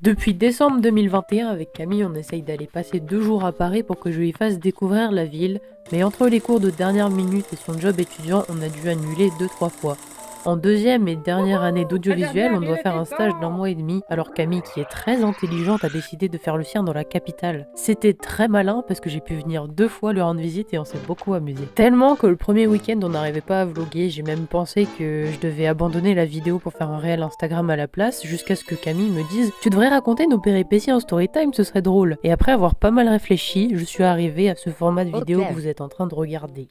Depuis décembre 2021, avec Camille, on essaye d'aller passer 2 jours à Paris pour que je lui fasse découvrir la ville, mais entre les cours de dernière minute et son job étudiant, on a dû annuler 2-3 fois. En deuxième et dernière année d'audiovisuel, on doit faire un stage d'1 mois et demi, alors Camille, qui est très intelligente, a décidé de faire le sien dans la capitale. C'était très malin parce que j'ai pu venir 2 fois lui rendre visite et on s'est beaucoup amusé. Tellement que le premier week-end on n'arrivait pas à vlogger, j'ai même pensé que je devais abandonner la vidéo pour faire un réel Instagram à la place, jusqu'à ce que Camille me dise « Tu devrais raconter nos péripéties en storytime, ce serait drôle ». Et après avoir pas mal réfléchi, je suis arrivée à ce format de vidéo que vous êtes en train de regarder.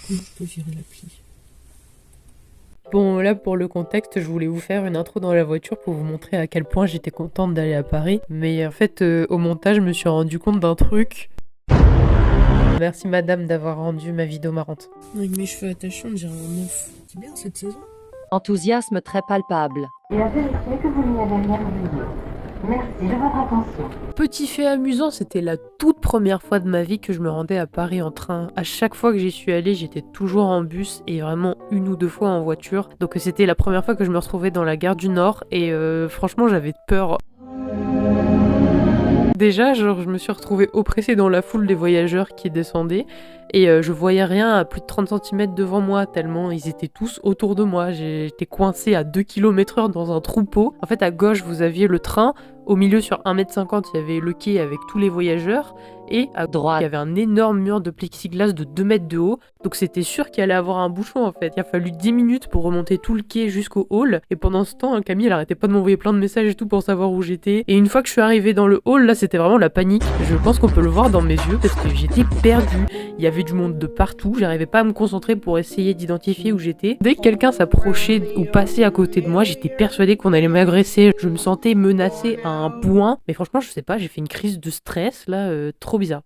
Je peux virer l'appli. Bon, là pour le contexte, je voulais vous faire une intro dans la voiture pour vous montrer à quel point j'étais contente d'aller à Paris. Mais en fait, au montage, je me suis rendu compte d'un truc. Merci madame d'avoir rendu ma vidéo marrante. Avec mes cheveux attachés, on dirait un œuf. C'est bien cette saison. Enthousiasme très palpable. Et à vérifier que vous n'y avez rien oublié. Merci de votre attention. Petit fait amusant, c'était la toute première fois de ma vie que je me rendais à Paris en train. À chaque fois que j'y suis allée, j'étais toujours en bus et vraiment 1 ou 2 fois en voiture. Donc c'était la première fois que je me retrouvais dans la gare du Nord et franchement j'avais peur. Déjà, genre, je me suis retrouvée oppressée dans la foule des voyageurs qui descendaient et je voyais rien à plus de 30 cm devant moi tellement ils étaient tous autour de moi. J'étais coincée à 2 km/h dans un troupeau. En fait, à gauche, vous aviez le train. Au milieu, sur 1,50 m, il y avait le quai avec tous les voyageurs. Et à droite, il y avait un énorme mur de plexiglas de 2 mètres de haut. Donc c'était sûr qu'il allait avoir un bouchon en fait. Il a fallu 10 minutes pour remonter tout le quai jusqu'au hall. Et pendant ce temps, Camille, elle arrêtait pas de m'envoyer plein de messages et tout pour savoir où j'étais. Et une fois que je suis arrivée dans le hall, là, c'était vraiment la panique. Je pense qu'on peut le voir dans mes yeux parce que j'étais perdue. Il y avait du monde de partout. J'arrivais pas à me concentrer pour essayer d'identifier où j'étais. Dès que quelqu'un s'approchait ou passait à côté de moi, j'étais persuadée qu'on allait m'agresser. Je me sentais menacée à un point. Mais franchement, je sais pas, j'ai fait une crise de stress là, trop bizarre.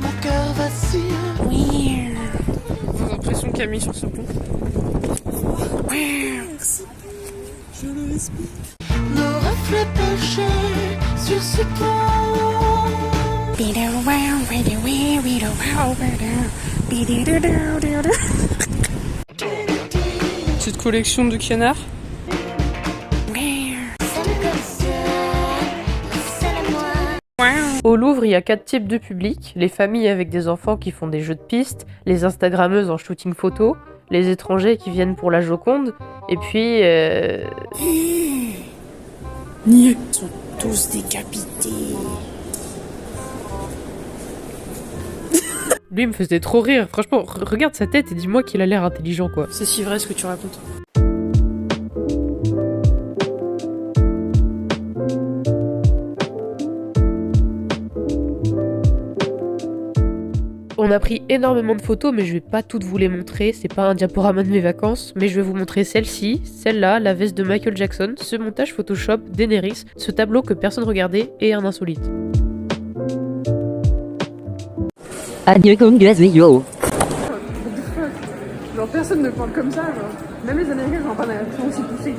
Mon cœur vacille. J'ai l'impression Camille sur ce pont. Merci. Je le respire. Nos reflets penchés sur ce pont. Petite collection de canards. Au Louvre, il y a 4 types de public. Les familles avec des enfants qui font des jeux de piste, les instagrammeuses en shooting photo, les étrangers qui viennent pour la Joconde, et puis... Ils sont tous décapités. Lui, il me faisait trop rire. Franchement, regarde sa tête et dis-moi qu'il a l'air intelligent, quoi. C'est si vrai ce que tu racontes. On a pris énormément de photos, mais je vais pas toutes vous les montrer, c'est pas un diaporama de mes vacances, mais je vais vous montrer celle-ci, celle-là, la veste de Michael Jackson, ce montage Photoshop d'Eneris, ce tableau que personne regardait et un insolite. Yo. Genre personne ne parle comme ça, genre. Même les Américains n'ont pas l'impression aussi poussée.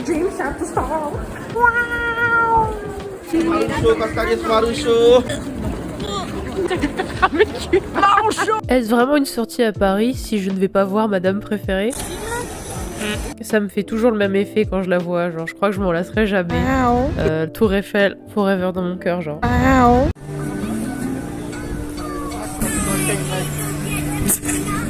James Shuttlestar. Est-ce vraiment une sortie à Paris si je ne vais pas voir Madame préférée? Ça me fait toujours le même effet quand je la vois, genre je crois que je m'en lasserai jamais. Tour Eiffel, forever dans mon cœur, genre.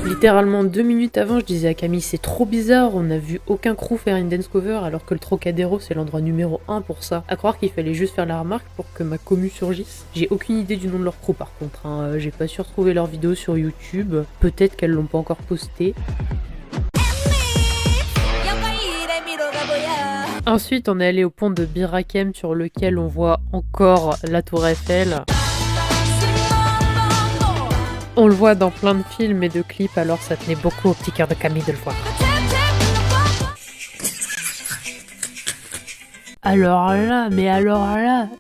Littéralement 2 minutes avant, je disais à Camille, c'est trop bizarre, on n'a vu aucun crew faire une dance cover alors que le Trocadéro c'est l'endroit numéro 1 pour ça. À croire qu'il fallait juste faire la remarque pour que ma commu surgisse. J'ai aucune idée du nom de leur crew par contre, hein. J'ai pas su retrouver leurs vidéos sur YouTube, peut-être qu'elles l'ont pas encore posté. Ensuite, on est allé au pont de Bir Hakeim sur lequel on voit encore la Tour Eiffel. On le voit dans plein de films et de clips, alors ça tenait beaucoup au petit cœur de Camille de le voir.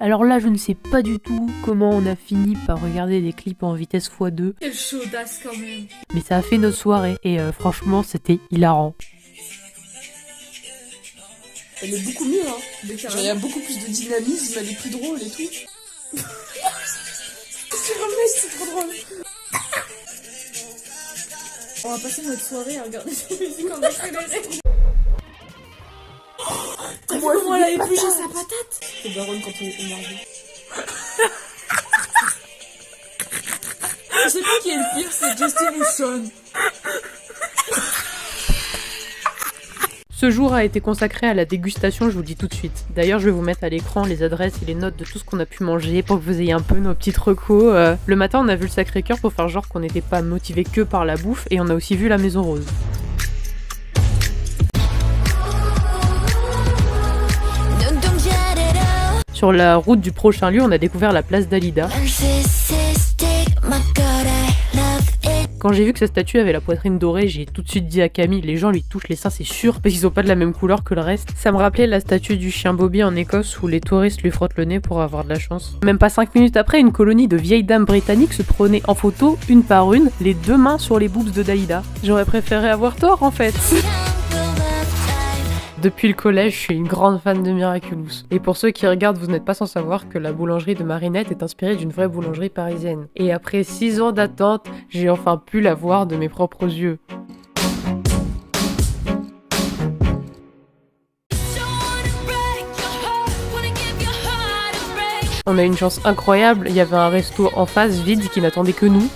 Alors là, je ne sais pas du tout comment on a fini par regarder des clips en vitesse x2. Quelle chaudasse quand même. Mais ça a fait notre soirée et franchement, c'était hilarant. Elle est beaucoup mieux, hein. Genre, il y a beaucoup plus de dynamisme, elle est plus drôle et tout. C'est trop drôle. On va passer notre soirée à regarder des musiques en accéléré. T'as vu comment elle a épluché sa patate? C'est Baronne quand on est énervé. Je sais pas qui est le pire, c'est Justin ou Sean. Ce jour a été consacré à la dégustation, je vous le dis tout de suite. D'ailleurs, je vais vous mettre à l'écran les adresses et les notes de tout ce qu'on a pu manger pour que vous ayez un peu nos petites recos. Le matin, on a vu le Sacré-Cœur pour faire genre qu'on n'était pas motivé que par la bouffe, et on a aussi vu la Maison Rose. Sur la route du prochain lieu, on a découvert la place d'Alida. Quand j'ai vu que sa statue avait la poitrine dorée, j'ai tout de suite dit à Camille, les gens lui touchent les seins, c'est sûr, parce qu'ils ont pas de la même couleur que le reste. Ça me rappelait la statue du chien Bobby en Écosse où les touristes lui frottent le nez pour avoir de la chance. Même pas 5 minutes après, une colonie de vieilles dames britanniques se prenaient en photo, une par une, les deux mains sur les boobs de Dalida. J'aurais préféré avoir tort en fait. Depuis le collège, je suis une grande fan de Miraculous. Et pour ceux qui regardent, vous n'êtes pas sans savoir que la boulangerie de Marinette est inspirée d'une vraie boulangerie parisienne. Et après 6 ans d'attente, j'ai enfin pu la voir de mes propres yeux. On a une chance incroyable, il y avait un resto en face vide qui n'attendait que nous.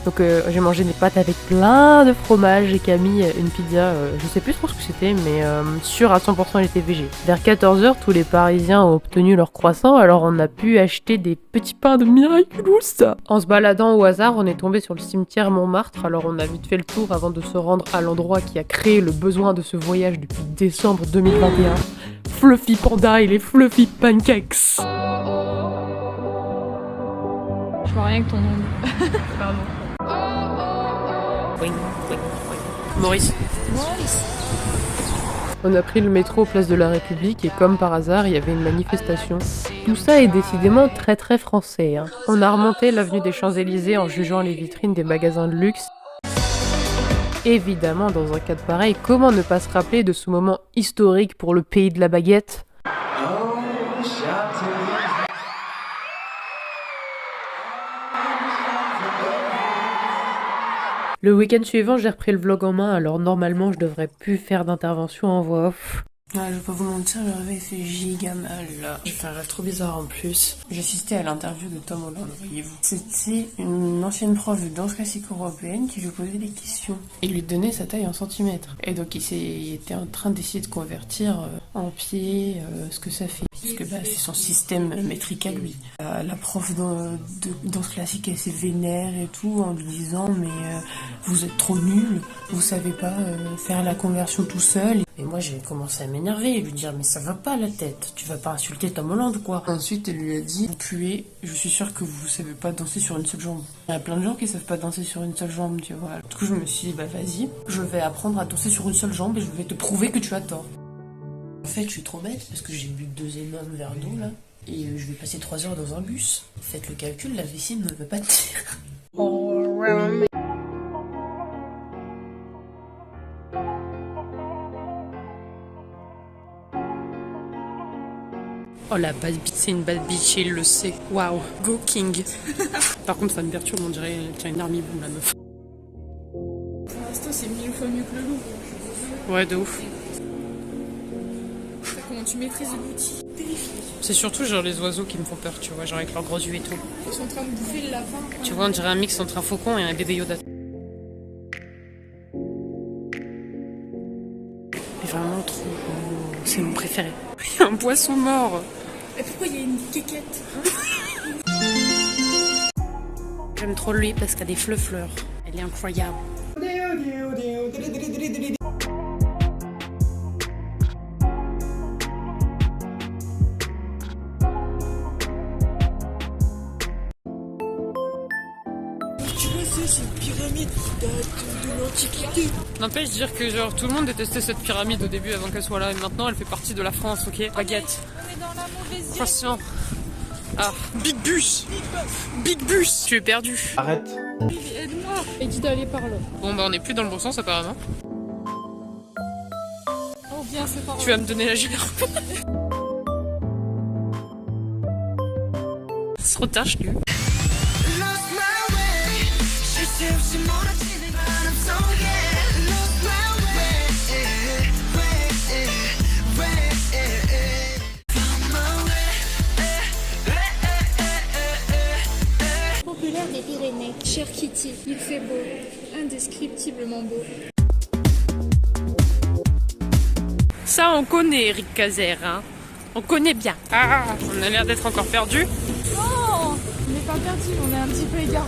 Donc j'ai mangé des pâtes avec plein de fromage et Camille une pizza, je sais plus trop ce que c'était, mais sûr à 100% elle était végé. Vers 14h, tous les Parisiens ont obtenu leur croissant, alors on a pu acheter des petits pains de Miraculous. En se baladant au hasard, on est tombé sur le cimetière Montmartre, alors on a vite fait le tour avant de se rendre à l'endroit qui a créé le besoin de ce voyage depuis décembre 2021. Fluffy Panda et les Fluffy Pancakes. Je vois rien que ton nom. Pardon. Oui. Maurice. On a pris le métro place de la République et comme par hasard, il y avait une manifestation. Tout ça est décidément très très français. Hein. On a remonté l'avenue des Champs-Élysées en jugeant les vitrines des magasins de luxe. Évidemment, dans un cadre pareil, comment ne pas se rappeler de ce moment historique pour le pays de la baguette ? Le week-end suivant, j'ai repris le vlog en main, alors normalement, je devrais plus faire d'intervention en voix off. Ouais, je vais pas vous mentir, le réveil fait giga mal là. J'ai fait un rêve trop bizarre en plus. J'ai assisté à l'interview de Tom Holland, voyez-vous. C'était une ancienne prof de danse classique européenne qui lui posait des questions. Il lui donnait sa taille en centimètres. Et donc il était en train d'essayer de convertir en pied ce que ça fait. Parce que c'est son système métrique à lui. La prof de danse classique, elle s'est vénère et tout en lui disant mais vous êtes trop nul, vous savez pas faire la conversion tout seul. Et moi j'ai commencé à m'énerver et lui dire mais ça va pas la tête, tu vas pas insulter Tom Holland quoi. Ensuite elle lui a dit vous puez, je suis sûre que vous savez pas danser sur une seule jambe. Il y a plein de gens qui savent pas danser sur une seule jambe, tu vois. Du coup je me suis dit bah vas-y, je vais apprendre à danser sur une seule jambe et je vais te prouver que tu as tort. En fait je suis trop bête parce que j'ai bu 2 énormes verres d'eau là et je vais passer 3 heures dans un bus. Faites le calcul, la vessie ne veut pas tenir. Oh la bad bitch, c'est une bad bitch et il le sait. Waouh, go king. Par contre ça me perturbe, on dirait qu'elle tient une arme boum la meuf. Pour l'instant, c'est 1000 fois mieux que le loup. Ouais de ouf. Comment tu maîtrises l'outil? C'est surtout genre les oiseaux qui me font peur, tu vois, genre avec leurs gros yeux et tout. Ils sont en train de bouffer le lapin. Tu vois, on dirait un mix entre un faucon et un bébé Yoda. Mais vraiment trop beau. C'est mon préféré. Il y a un poisson mort. Et pourquoi il y a une quéquette? J'aime trop lui parce qu'elle a des fleurs. Elle est incroyable. C'est une pyramide qui date de l'Antiquité. N'empêche dire que genre tout le monde détestait cette pyramide au début avant qu'elle soit là et maintenant elle fait partie de la France, ok? Baguette. On est dans la mauvaise Franchement. Ah, Big Bus. Big Bus. Tu es perdu. Arrête. Aide-moi. Et dis d'aller par là. Bon bah on est plus dans le bon sens apparemment. Oh bien, c'est par là. Tu vas me donner la gère. C'est trop tard, je l'ai eu. Populaire des Pyrénées. Cher Kitty, il fait beau, indescriptiblement beau. Ça, on connaît Eric Cazer, hein. On connaît bien. Ah, on a l'air d'être encore perdus. Non, on n'est pas perdu, on est un petit peu égaré.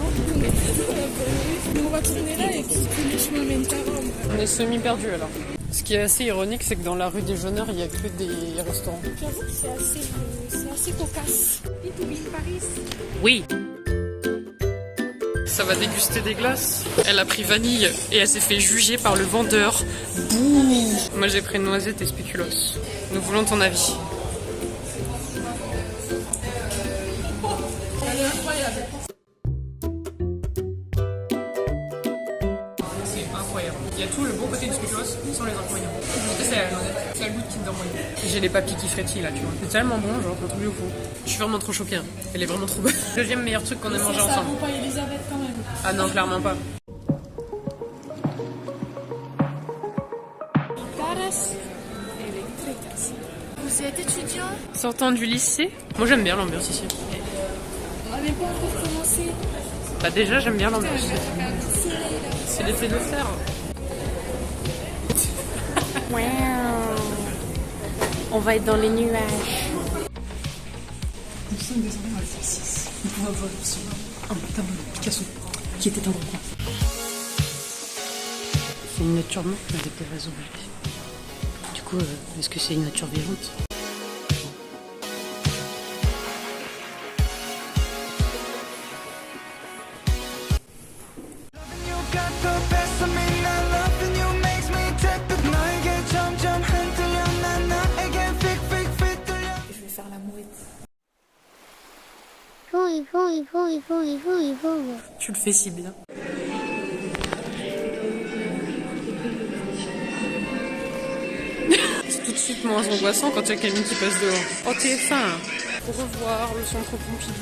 On va tourner là et puis le chemin mène à Rome. On est semi-perdus alors. Ce qui est assez ironique, c'est que dans la rue des Jauneurs, il n'y a que des restaurants. J'avoue que c'est assez cocasse. Pitoubi, Paris. Oui. Ça va déguster des glaces. Elle a pris vanille et elle s'est fait juger par le vendeur. Bouh. Moi j'ai pris noisette et spéculoos. Nous voulons ton avis. C'est incroyable. Il y a tout le bon côté du spéculoos sans les ingrédients. C'est la noisette. C'est le goût de Kinder Bueno. J'ai les papilles qui frétillent là, tu vois. C'est tellement bon, genre un truc de fou. Je suis vraiment trop choquée. Hein. Elle est vraiment trop bonne. Deuxième meilleur truc qu'on ait mangé ensemble. Ça vaut pas Elisabeth quand même. Ah non, clairement pas. Caras eléctricas. Vous êtes étudiant? Sortant du lycée, moi j'aime bien l'ambiance ici. On n'avait pas encore commencé. Bah déjà j'aime bien l'ambiance. C'est l'effet de serre. On va être dans les nuages. Nous sommes désormais dans l'exercice. Nous pouvons voir sur un tableau de Picasso qui était dans le coin. C'est une nature morte avec des vrais objets. Du coup, est-ce que c'est une nature vivante? Je vais faire la mouette. Tu le fais si bien. C'est tout de suite moins angoissant quand il y a quelqu'un qui passe dehors. Oh TF1, au revoir le centre Pompidou.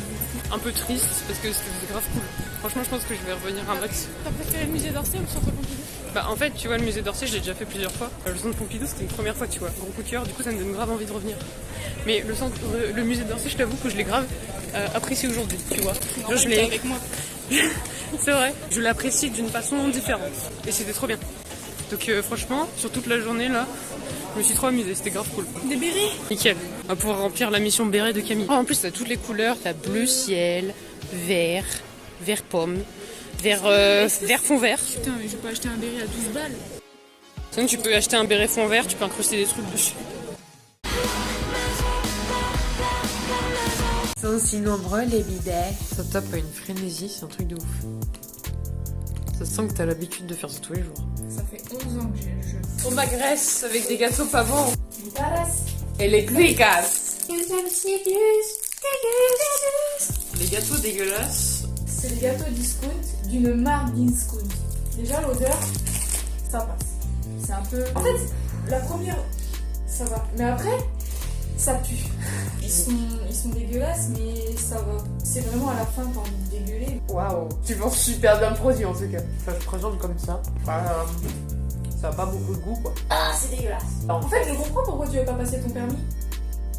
Un peu triste parce que c'était grave cool. Franchement, je pense que je vais revenir un max. T'as préféré le musée d'Orsay ou le centre Pompidou? Bah en fait, tu vois, le musée d'Orsay, je l'ai déjà fait plusieurs fois. Le centre Pompidou, c'était une première fois, tu vois. Gros coup de cœur, du coup, ça me donne grave envie de revenir. Mais le musée d'Orsay, je t'avoue que je l'ai grave apprécié aujourd'hui, tu vois. Genre, je l'ai avec moi. C'est vrai, je l'apprécie d'une façon différente. Et c'était trop bien. Donc franchement, sur toute la journée là, je me suis trop amusée, c'était grave cool. Des bérets? Nickel, on va pouvoir remplir la mission béret de Camille. Oh, en plus t'as toutes les couleurs, t'as bleu ciel, vert, vert pomme, vert fond vert. Putain, mais je peux acheter un béret à 12 balles. Sinon tu peux acheter un béret fond vert, tu peux incruster des trucs dessus. Ils sont aussi nombreux les bidets. Ça tape à une frénésie, c'est un truc de ouf. Ça sent que t'as l'habitude de faire ça tous les jours. Ça fait 11 ans que j'ai le jeu. On m'agresse avec des gâteaux pavants. Caras. Electricas. Les gâteaux dégueulasses. C'est le gâteau discount d'une marque discount. Déjà l'odeur, ça passe. C'est un peu... En fait, la première, ça va. Mais après, ça pue. Ils sont dégueulasses, mais ça va. C'est vraiment à la fin t'as envie de dégueuler. Waouh, tu vends super bien le produit en tout cas. Enfin, je présente comme ça. Ça a pas beaucoup de goût quoi. Ah, c'est dégueulasse. En fait, je comprends pourquoi tu veux pas passer ton permis.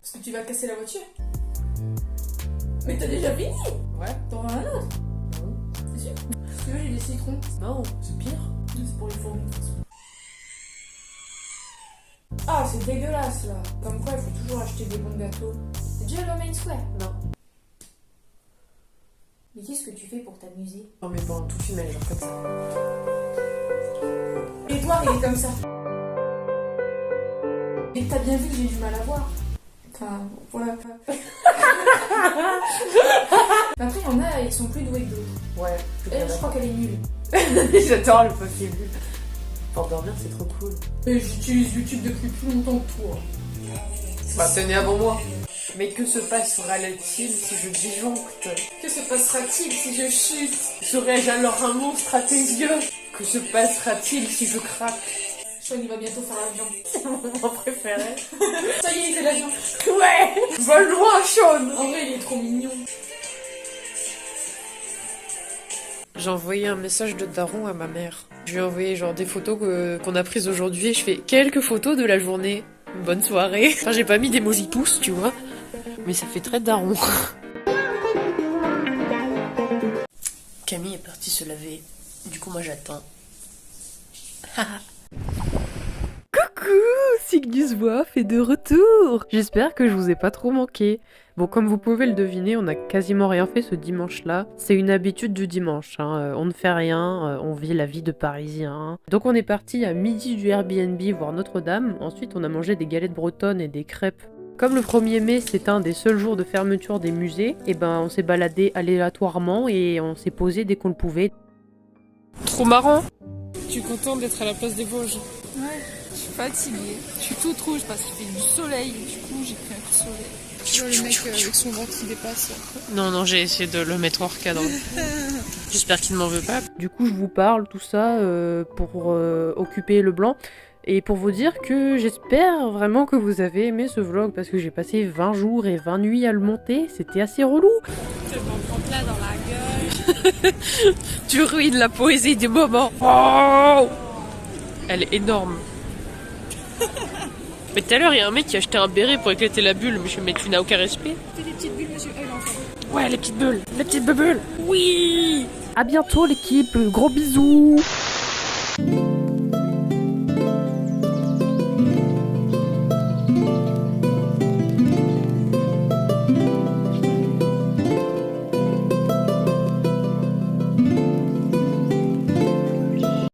Parce que tu vas casser la voiture. Mais t'as déjà fini. Ouais. T'en veux un autre? Non. C'est sûr? Si tu veux, j'ai des citrons. Non, c'est pire. C'est pour les fourmis. Ah, c'est dégueulasse là. Comme quoi, il faut toujours acheter des bons gâteaux. C'est déjà le main square? Non. Mais qu'est-ce que tu fais pour t'amuser? Non mais bon, tout filmé, genre comme ça. Edouard, il est comme ça. Et t'as bien vu que j'ai du mal à voir. Enfin, voilà. Mais après, il y en a, ils sont plus doués que d'autres. Ouais. Elle, je crois qu'elle est nulle. J'adore le papier bulle. Pour dormir, c'est trop cool. Mais j'utilise YouTube depuis plus longtemps que toi. Bah, t'es né avant moi. Mais que se passera-t-il si je disjoncte? Que se passera-t-il si je chute? Serais-je alors un monstre à tes yeux? Que se passera-t-il si je craque? Sean, il va bientôt faire l'avion. C'est mon moment préféré. Ça y est, il fait l'avion. Ouais! Vole loin, Sean! En vrai, il est trop mignon. J'ai envoyé un message de daron à ma mère. Je lui ai envoyé genre des photos qu'on a prises aujourd'hui et je fais quelques photos de la journée. Bonne soirée. Enfin, j'ai pas mis d'emoji pouce, tu vois. Mais ça fait très daron. Camille est partie se laver. Du coup, moi j'attends. Coucou, Cygnus Woif est de retour. J'espère que je vous ai pas trop manqué. Bon, comme vous pouvez le deviner, on n'a quasiment rien fait ce dimanche-là. C'est une habitude du dimanche, hein. On ne fait rien, on vit la vie de Parisien. Donc on est parti à midi du Airbnb voir Notre-Dame. Ensuite, on a mangé des galettes bretonnes et des crêpes. Comme le 1er mai, c'est un des seuls jours de fermeture des musées, et ben on s'est baladé aléatoirement et on s'est posé dès qu'on le pouvait. Trop marrant. Je suis contente d'être à la place des Vosges. Ouais, je suis fatiguée. Je suis toute rouge parce qu'il fait du soleil. Du coup, j'ai pris un coup de soleil. Tu vois le mec avec son ventre qui dépasse. Non, j'ai essayé de le mettre hors cadre. J'espère qu'il ne m'en veut pas. Du coup, je vous parle tout ça pour occuper le blanc. Et pour vous dire que j'espère vraiment que vous avez aimé ce vlog parce que j'ai passé 20 jours et 20 nuits à le monter, c'était assez relou. Je m'en prends plein dans la gueule. Tu ruines la poésie du moment. Oh, elle est énorme. Mais tout à l'heure, il y a un mec qui a acheté un béret pour éclater la bulle, mais je me dis, tu n'as aucun respect. C'est des petites bulles, monsieur. Ouais, les petites bulles, bulles. Oui. À bientôt l'équipe, gros bisous.